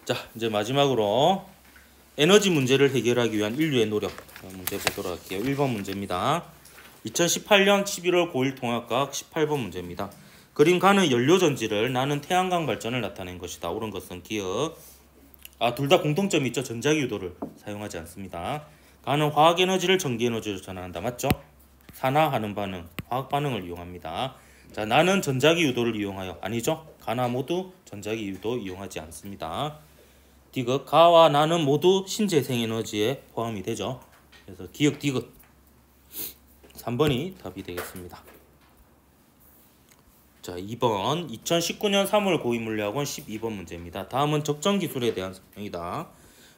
자, 이제 마지막으로 에너지 문제를 해결하기 위한 인류의 노력 문제 보도록 할게요. 1번 문제입니다. 2018년 11월 9일 통합과학 18번 문제입니다. 그림 가는 연료 전지를 나는 태양광 발전을 나타낸 것이다. 옳은 것은 기억. 둘 다 공통점이 있죠. 전자기 유도를 사용하지 않습니다. 가는 화학 에너지를 전기 에너지로 전환한다. 맞죠? 산화하는 반응, 화학 반응을 이용합니다. 자, 나는 전자기 유도를 이용하여. 아니죠? 가나 모두 전자기 유도 이용하지 않습니다. 디귿, 가와 나는 모두 신재생 에너지에 포함이 되죠. 그래서 기억 디귿 3번이 답이 되겠습니다. 자, 2번 2019년 3월 고위물리학원 12번 문제입니다. 다음은 적정기술에 대한 설명이다.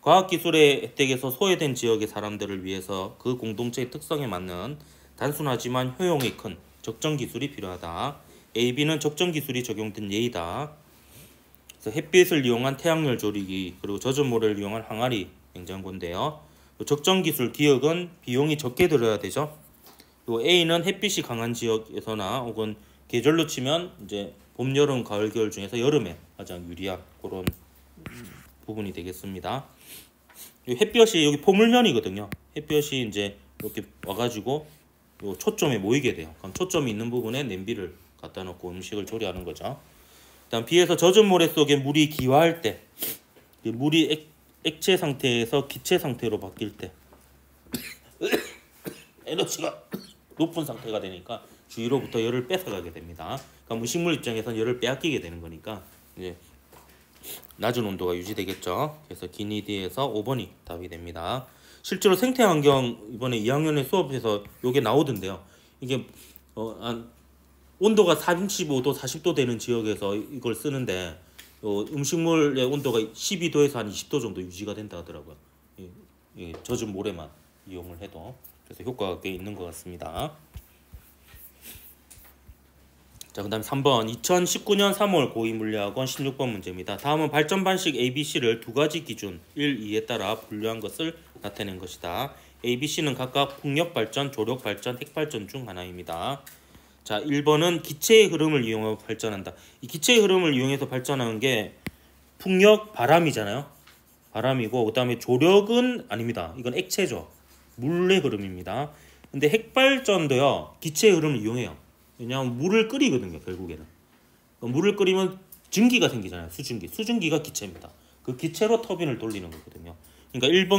과학기술의 혜택에서 소외된 지역의 사람들을 위해서 그 공동체의 특성에 맞는 단순하지만 효용이 큰 적정기술이 필요하다. A, B는 적정기술이 적용된 예이다. 그래서 햇빛을 이용한 태양열 조리기, 그리고 젖은 모래를 이용한 항아리 냉장고인데요. 적정기술 기억은 비용이 적게 들어야 되죠. 그리고 A는 햇빛이 강한 지역에서나 혹은 계절로 치면 이제 봄, 여름, 가을, 겨울 중에서 여름에 가장 유리한 그런 부분이 되겠습니다. 햇볕이 여기 포물면이거든요. 햇볕이 이제 이렇게 와가지고 요 초점에 모이게 돼요. 그럼 초점이 있는 부분에 냄비를 갖다 놓고 음식을 조리하는 거죠. 일단 B에서 젖은 모래 속에 물이 기화할 때, 물이 액체 상태에서 기체 상태로 바뀔 때 에너지가 높은 상태가 되니까 주위로부터 열을 뺏어가게 됩니다. 그러니까 무식물 입장에서는 열을 빼앗기게 되는 거니까 이제 낮은 온도가 유지되겠죠. 그래서 기니디에서 5번이 답이 됩니다. 실제로 생태환경 이번에 2학년의 수업에서 이게 나오던데요. 이게 온도가 35도, 40도 되는 지역에서 이걸 쓰는데 음식물의 온도가 12도에서 한 20도 정도 유지가 된다 하더라고요. 젖은 모래만 이용을 해도. 그래서 효과가 꽤 있는 것 같습니다. 자, 그 다음에 3번 2019년 3월 고위물리학원 16번 문제입니다. 다음은 발전 방식 ABC를 두 가지 기준 1, 2에 따라 분류한 것을 나타낸 것이다. ABC는 각각 풍력발전, 조력발전, 핵발전 중 하나입니다. 자, 1번은 기체의 흐름을 이용하여 발전한다. 이 기체의 흐름을 이용해서 발전하는 게 풍력, 바람이잖아요. 바람이고, 그 다음에 조력은 아닙니다. 이건 액체죠. 물의 흐름입니다. 근데 핵발전도요, 기체의 흐름을 이용해요. 왜냐하면 물을 끓이거든요. 결국에는 물을 끓이면 증기가 생기잖아요. 수증기. 수증기가 기체입니다. 그 기체로 터빈을 돌리는 거거든요. 그러니까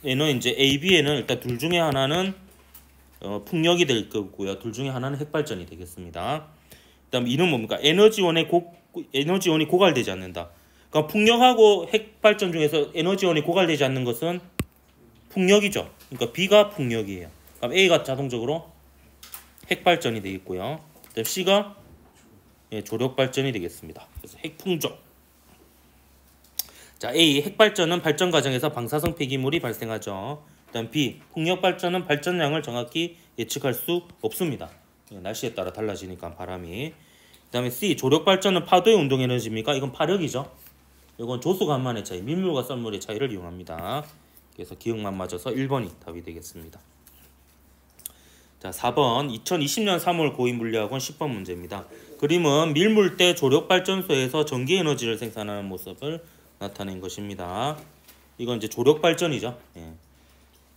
1번에는 이제 A, B에는 일단 둘 중에 하나는 풍력이 될 거고요. 둘 중에 하나는 핵발전이 되겠습니다. 그다음 2는 뭡니까? 에너지원이 고갈되지 않는다. 그러니까 풍력하고 핵발전 중에서 에너지원이 고갈되지 않는 것은 풍력이죠. 그러니까 B가 풍력이에요. 그럼 A가 자동적으로 핵발전이 되겠고요. 그다음 C가 조력발전이 되겠습니다. 그래서 핵풍족. 자, A 핵발전은 발전 과정에서 방사성 폐기물이 발생하죠. 그다음 B 풍력발전은 발전량을 정확히 예측할 수 없습니다. 날씨에 따라 달라지니까 바람이. 그다음에 C 조력발전은 파도의 운동 에너지입니까? 이건 파력이죠. 이건 조수간만의 차이, 밀물과 썰물의 차이를 이용합니다. 그래서 기억만 맞아서 1번이 답이 되겠습니다. 자, 4번 2020년 3월 고위물리학원 10번 문제입니다. 그림은 밀물대 조력발전소에서 전기에너지를 생산하는 모습을 나타낸 것입니다. 이건 이제 조력발전이죠. 예.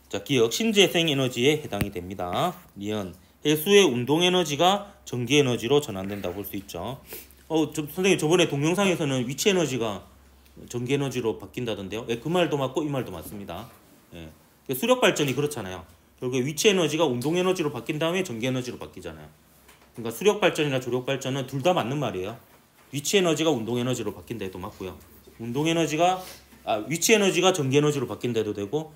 자, 기억 신재생 에너지에 해당이 됩니다. 니은 해수의 운동에너지가 전기에너지로 전환된다고 볼 수 있죠. 선생님 저번에 동영상에서는 위치에너지가 전기에너지로 바뀐다던데요. 예, 그 말도 맞고 이 말도 맞습니다. 예. 수력발전이 그렇잖아요. 결국에 위치에너지가 운동에너지로 바뀐 다음에 전기에너지로 바뀌잖아요. 그러니까 수력발전이나 조력발전은 둘 다 맞는 말이에요. 위치에너지가 운동에너지로 바뀐다 해도 맞고요. 위치에너지가 전기에너지로 바뀐다 해도 되고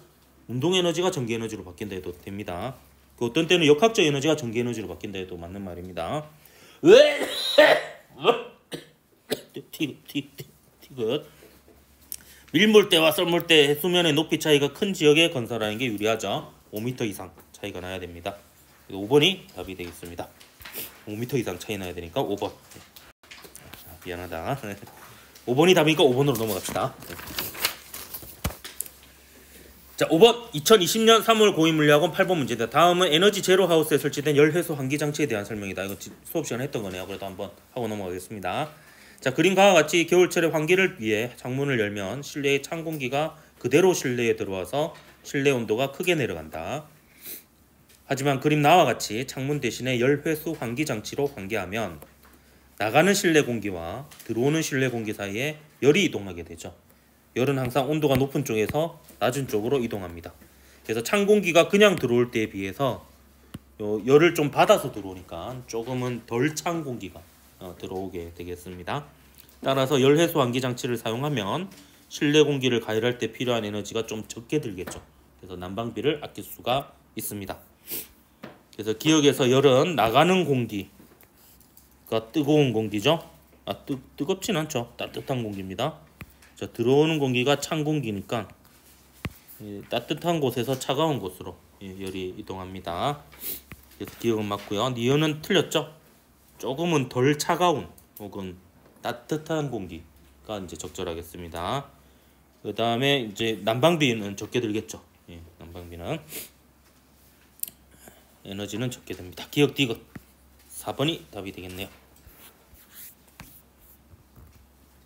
운동에너지가 전기에너지로 바뀐다 해도 됩니다. 그 어떤 때는 역학적 에너지가 전기에너지로 바뀐다 해도 맞는 말입니다. 티귿. 밀물대와 썰물대 해수면의 높이 차이가 큰 지역에 건설하는 게 유리하죠. 5m 이상 차이가 나야 됩니다. 5번이 답이 되겠습니다. 5m 이상 차이 나야 되니까 5번. 미안하다. 5번이 답이니까 5번으로 넘어갑시다. 자, 5번 2020년 3월 고위물리학원 8번 문제입니다. 다음은 에너지 제로 하우스에 설치된 열회수 환기 장치에 대한 설명이다. 이거 수업 시간에 했던 거네요. 그래도 한번 하고 넘어가겠습니다. 자, 그림과 같이 겨울철에 환기를 위해 창문을 열면 실내의 찬 공기가 그대로 실내에 들어와서 실내 온도가 크게 내려간다. 하지만 그림 나와 같이 창문 대신에 열회수 환기 장치로 환기하면 나가는 실내 공기와 들어오는 실내 공기 사이에 열이 이동하게 되죠. 열은 항상 온도가 높은 쪽에서 낮은 쪽으로 이동합니다. 그래서 찬 공기가 그냥 들어올 때에 비해서 열을 좀 받아서 들어오니까 조금은 덜 찬 공기가 들어오게 되겠습니다. 따라서 열회수 환기 장치를 사용하면 실내 공기를 가열할 때 필요한 에너지가 좀 적게 들겠죠. 그래서 난방비를 아낄 수가 있습니다. 그래서 기억에서 열은 나가는 공기가 뜨거운 공기죠. 뜨겁진 않죠. 따뜻한 공기입니다. 자, 들어오는 공기가 찬 공기니까 따뜻한 곳에서 차가운 곳으로 열이 이동합니다. 그래서 기억은 맞고요. 니은은 틀렸죠. 조금은 덜 차가운 혹은 따뜻한 공기가 이제 적절하겠습니다. 그 다음에 이제 난방비는 적게 들겠죠. 난방비는 에너지는 적게 됩니다. 기억 디귿 4번이 답이 되겠네요.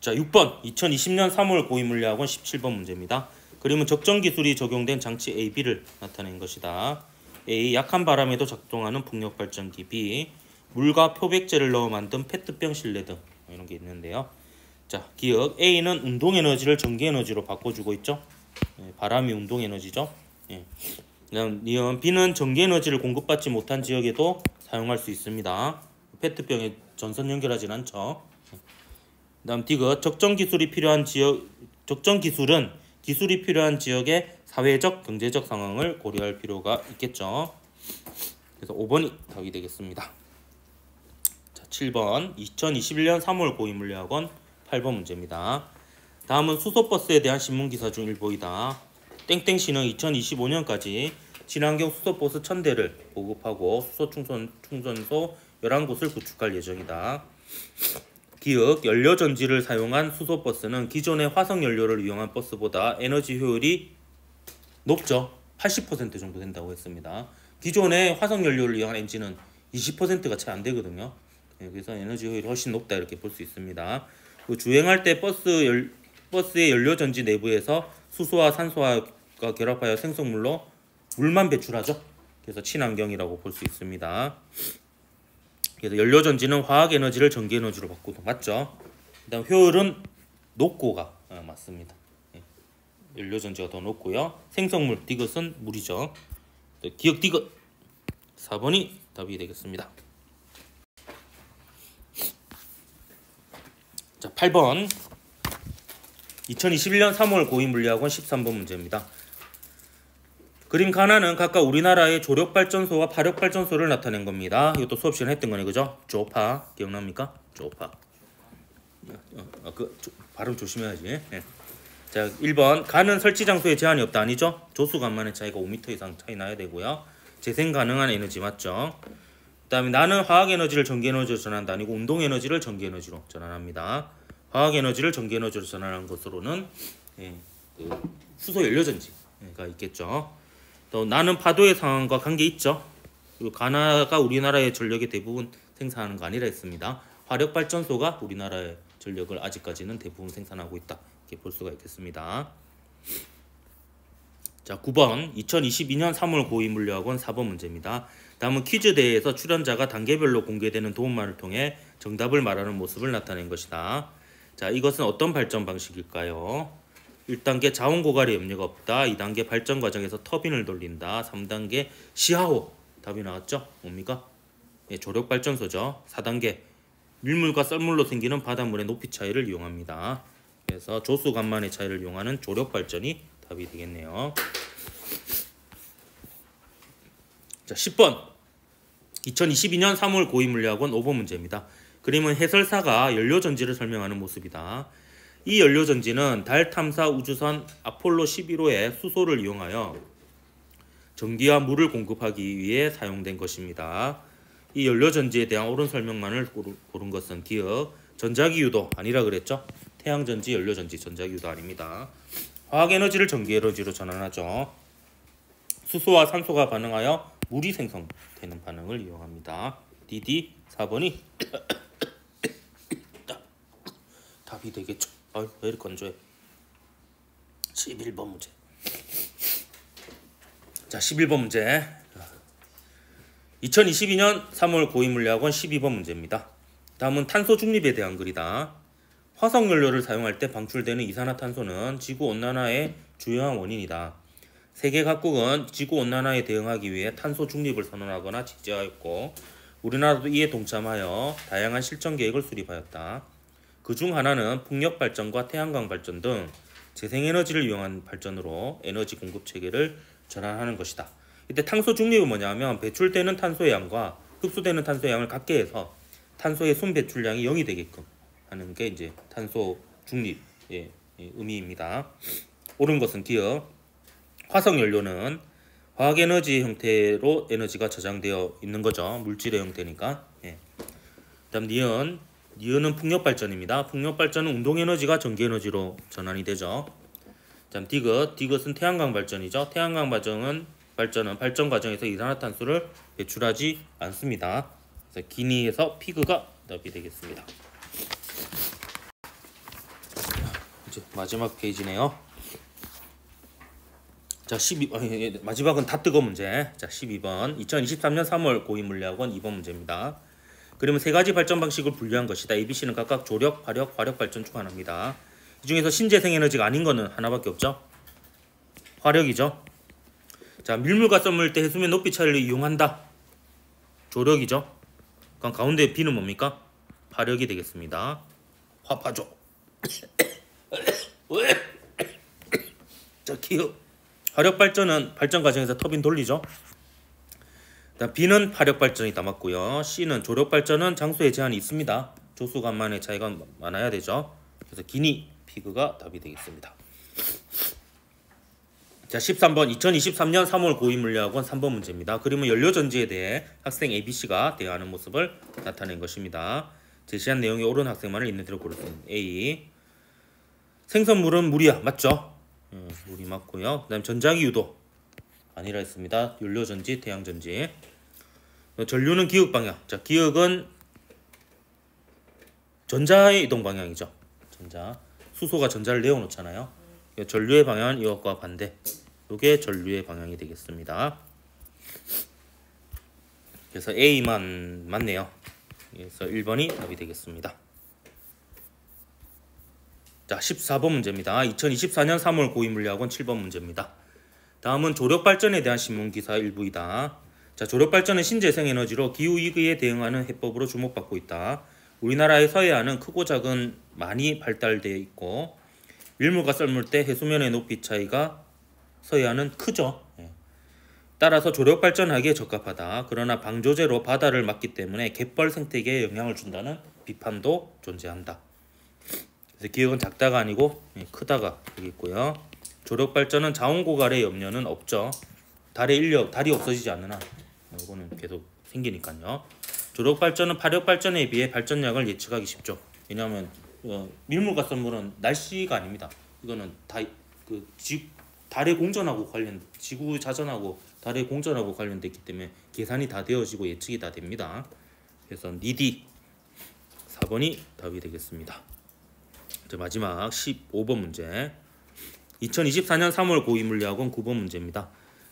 자, 6번 2020년 3월 고위물리학원 17번 문제입니다. 그림은 적정 기술이 적용된 장치 A, B를 나타낸 것이다. A. 약한 바람에도 작동하는 풍력 발전기. B. 물과 표백제를 넣어 만든 페트병 실내 등 이런 게 있는데요. 자, 기억 A는 운동 에너지를 전기 에너지로 바꿔주고 있죠. 바람이 운동 에너지죠. 그다음 니은 B는 전기 에너지를 공급받지 못한 지역에도 사용할 수 있습니다. 페트병에 전선 연결하진 않죠. 그다음 디귿 적정 기술은 기술이 필요한 지역의 사회적, 경제적 상황을 고려할 필요가 있겠죠. 그래서 5번이 답이 되겠습니다. 자, 7번 2021년 3월 고위물리학원 8번 문제입니다. 다음은 수소버스에 대한 신문기사 중 일부이다. 땡땡시는 2025년까지 친환경 수소버스 1000대를 보급하고 수소 충전소 11곳을 구축할 예정이다. 기억, 연료전지를 사용한 수소버스는 기존의 화석연료를 이용한 버스보다 에너지 효율이 높죠. 80% 정도 된다고 했습니다. 기존의 화석연료를 이용한 엔진은 20%가 채 안 되거든요. 그래서 에너지 효율이 훨씬 높다 이렇게 볼 수 있습니다. 주행할 때 버스의 연료전지 내부에서 수소와 산소가 결합하여 생성물로 물만 배출하죠. 그래서 친환경이라고 볼 수 있습니다. 그래서 연료전지는 화학에너지를 전기에너지로 바꾸도 맞죠. 그다음 효율은 높고가 맞습니다. 연료전지가 더 높고요. 생성물 디귿은 물이죠. 기억 디귿 4번이 답이 되겠습니다. 자, 8번 2021년 3월 고위물리학원 13번 문제입니다. 그림 가나는 각각 우리나라의 조력발전소와 파력발전소를 나타낸 겁니다. 이것도 수업 시간에 했던 거네, 그죠? 조파 기억납니까? 조파. 발음 조심해야지. 네. 자, 1번 가는 설치 장소에 제한이 없다 아니죠? 조수 간만의 차이가 5m 이상 차이 나야 되고요. 재생 가능한 에너지 맞죠? 그다음에 나는 화학 에너지를 전기 에너지로 전환한다 아니고 운동 에너지를 전기 에너지로 전환합니다. 화학 에너지를 전기 에너지로 전환하는 것으로는 수소 연료전지가 있겠죠. 또 나는 파도의 상황과 관계 있죠. 그리고 가나가 우리나라의 전력의 대부분 생산하는 거 아니라 했습니다. 화력 발전소가 우리나라의 전력을 아직까지는 대부분 생산하고 있다. 이렇게 볼 수가 있겠습니다. 자, 9번 2022년 3월 고위물리학원 4번 문제입니다. 다음은 퀴즈 대회에서 출연자가 단계별로 공개되는 도움말을 통해 정답을 말하는 모습을 나타낸 것이다. 자, 이것은 어떤 발전 방식일까요? 1단계 자원고갈에 염려가 없다. 2단계 발전 과정에서 터빈을 돌린다. 3단계 시하호. 답이 나왔죠? 뭡니까? 조력발전소죠. 4단계 밀물과 썰물로 생기는 바닷물의 높이 차이를 이용합니다. 그래서 조수간만의 차이를 이용하는 조력발전이 답이 되겠네요. 자, 10번 2022년 3월 고위물리학원 5번 문제입니다. 그림은 해설사가 연료전지를 설명하는 모습이다. 이 연료전지는 달 탐사 우주선 아폴로 11호의 수소를 이용하여 전기와 물을 공급하기 위해 사용된 것입니다. 이 연료전지에 대한 옳은 설명만을 고른 것은 기억, 전자기유도 아니라 그랬죠? 태양전지, 연료전지, 전자기유도 아닙니다. 화학에너지를 전기에너지로 전환하죠. 수소와 산소가 반응하여 물이 생성되는 반응을 이용합니다. DD 4번이 답이 되겠죠. 왜 이렇게 건조해. 11번 문제. 자, 11번 문제. 2022년 3월 고위물리학원 12번 문제입니다. 다음은 탄소 중립에 대한 글이다. 화석연료를 사용할 때 방출되는 이산화탄소는 지구온난화의 주요한 원인이다. 세계 각국은 지구온난화에 대응하기 위해 탄소 중립을 선언하거나 지지하였고 우리나라도 이에 동참하여 다양한 실천 계획을 수립하였다. 그중 하나는 풍력 발전과 태양광 발전 등 재생에너지를 이용한 발전으로 에너지 공급 체계를 전환하는 것이다. 이때 탄소 중립은 뭐냐면 배출되는 탄소의 양과 흡수되는 화소의 양을 같게 해서 탄소의 순 배출량이 0이 되게끔 하는 게 이제 탄소 중립의 의미입니다. 옳은 것은 기억. 화석연료는 화학에너지 형태로 에너지가 저장되어 있는 거죠. 물질의 형태니까. 그다음 니은은 풍력발전입니다. 풍력발전은 운동에너지가 전기에너지로 전환이 되죠. 그다음 디귿은 태양광 발전이죠. 태양광 발전은 발전 과정에서 이산화탄소를 배출하지 않습니다. 그래서 기니에서 피그가 답이 되겠습니다. 이제 마지막 페이지네요. 자, 마지막은 다 뜨거 문제. 자, 12번. 2023년 3월 고위물리학원 2번 문제입니다. 그러면 세 가지 발전 방식을 분류한 것이다. ABC는 각각 조력, 화력, 화력 발전 중 하나입니다. 이 중에서 신재생 에너지가 아닌 거는 하나밖에 없죠. 화력이죠. 자, 밀물과 썸을 때 해수면 높이 차이를 이용한다. 조력이죠. 그럼 가운데 B는 뭡니까? 화력이 되겠습니다. 화파죠. 자, 기억. 화력 발전은 발전 과정에서 터빈 돌리죠. B는 화력 발전이 다 맞고요. C는 조력 발전은 장소에 제한이 있습니다. 조수간만의 차이가 많아야 되죠. 그래서 기니, 피그가 답이 되겠습니다. 자, 13번 2023년 3월 고위물리학원 3번 문제입니다. 그림은 연료전지에 대해 학생 ABC가 대응하는 모습을 나타낸 것입니다. 제시한 내용이 옳은 학생만을 있는 대로 고르세요. A. 생선물은 물이야. 맞죠? 물이 맞고요. 그 다음 전자기 유도 아니라 했습니다. 연료전지, 태양전지. 전류는 기역 방향. 자, 기역은 전자의 이동 방향이죠. 수소가 전자를 내어놓잖아요. 전류의 방향은 이것과 반대. 이게 전류의 방향이 되겠습니다. 그래서 A만 맞네요. 그래서 1번이 답이 되겠습니다. 자, 14번 문제입니다. 2024년 3월 고위물리학원 7번 문제입니다. 다음은 조력발전에 대한 신문기사 일부이다. 자, 조력발전은 신재생 에너지로 기후위기에 대응하는 해법으로 주목받고 있다. 우리나라의 서해안은 크고 작은 많이 발달되어 있고 밀물과 썰물 때 해수면의 높이 차이가 서해안은 크죠. 따라서 조력발전하기에 적합하다. 그러나 방조제로 바다를 막기 때문에 갯벌 생태계에 영향을 준다는 비판도 존재한다. 그래서 기역은 작다가 아니고 크다가 되겠고요. 조력발전은 자원고갈의 염려는 없죠. 달이 없어지지 않는 한 이거는 계속 생기니까요. 조력발전은 파력발전에 비해 발전량을 예측하기 쉽죠. 왜냐하면 밀물과 썰물은 날씨가 아닙니다. 이거는 달의 공전하고 지구 자전하고 달의 공전하고 관련됐기 때문에 계산이 다 되어지고 예측이 다 됩니다. 그래서 니디 4번이 답이 되겠습니다. 이제 마지막 15번 문제. 2024년 3월 고위물리학원 9번 문제입니다.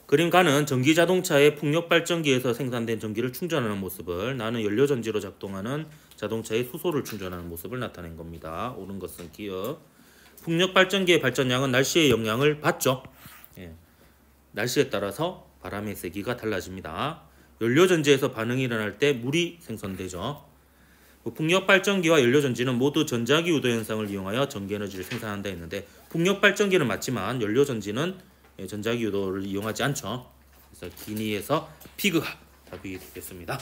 그림가는 전기자동차의 풍력발전기에서 생산된 전기를 충전하는 모습을 나는 연료전지로 작동하는 자동차의 수소를 충전하는 모습을 나타낸 겁니다. 옳은 것은 기억. 풍력발전기의 발전량은 날씨의 영향을 받죠. 날씨에 따라서 바람의 세기가 달라집니다. 연료전지에서 반응이 일어날 때 물이 생성되죠. 풍력발전기와 연료전지는 모두 전자기 유도 현상을 이용하여 전기에너지를 생산한다 했는데 풍력발전기는 맞지만 연료전지는 전자기 유도를 이용하지 않죠. 그래서 기니에서 피그가 답이 되겠습니다.